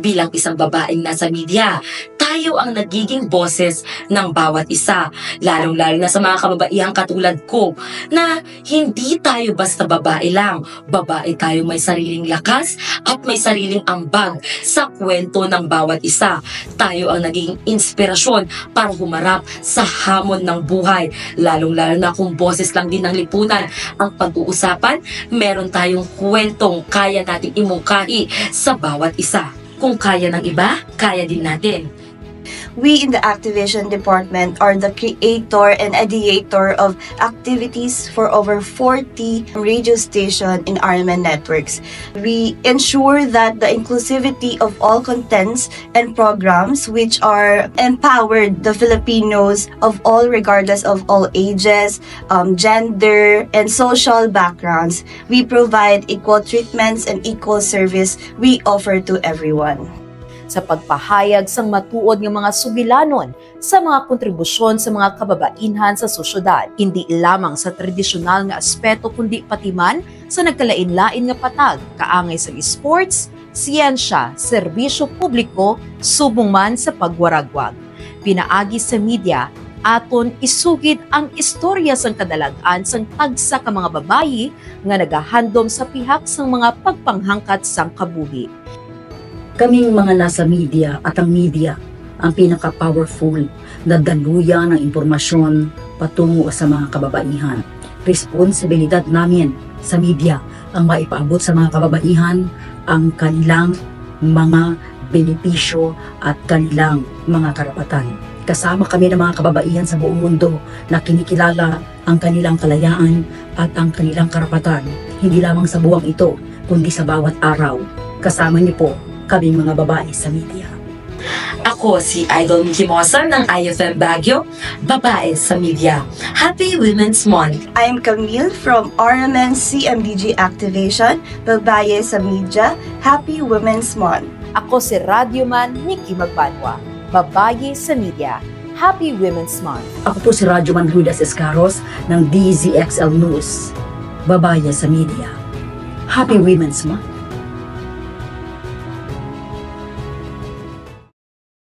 Bilang isang babaeng nasa media, tayo ang nagiging boses ng bawat isa, lalong-lalo na sa mga kababaihang katulad ko, na hindi tayo basta babae lang. Babae tayo may sariling lakas at may sariling ambag sa kwento ng bawat isa. Tayo ang naging inspirasyon para humarap sa hamon ng buhay, lalong-lalo na kung boses lang din ng lipunan ang pag-uusapan, meron tayong kwentong kaya natin imungkahi sa bawat isa. Kung kaya ng iba, kaya din natin. We in the Activation Department are the creator and ideator of activities for over 40 radio stations in RMN networks. We ensure that the inclusivity of all contents and programs which are empowered the Filipinos of all regardless of all ages, gender, and social backgrounds. We provide equal treatments and equal service we offer to everyone. Sa pagpahayag sang matuod ng mga sugilanon sa mga kontribusyon sa mga kababainhan sa sosyedad, hindi lamang sa tradisyonal nga aspeto kundi pati man sa nagkalain-lain nga patag, kaangay sa sports, siyensya, serbisyo publiko, subong man sa pagwaragwag. Pinaagi sa media, aton isugid ang istorya sang kadalagan sang tagsa ka mga babayi nga nagahandom sa pihak sang mga pagpanghangkat sang kabuhi. Kaming mga nasa media at ang media ang pinaka-powerful na daluyan ng impormasyon patungo sa mga kababaihan. Responsibilidad namin sa media ang maipaabot sa mga kababaihan ang kanilang mga benepisyo at kanilang mga karapatan. Kasama kami ng mga kababaihan sa buong mundo na kinikilala ang kanilang kalayaan at ang kanilang karapatan, hindi lamang sa buwang ito, kundi sa bawat araw. Kasama niyo po kaming mga babae sa media. Ako si Idol Mimosa ng IFM Baguio, babae sa media. Happy Women's Month! I'm Camille from RMN CMDG Activation, babae sa media. Happy Women's Month! Ako si Radyoman Nikki Magbanwa, babae sa media. Happy Women's Month! Ako po si Radyoman Rudas Escaros ng DZXL News, babae sa media. Happy Women's Month!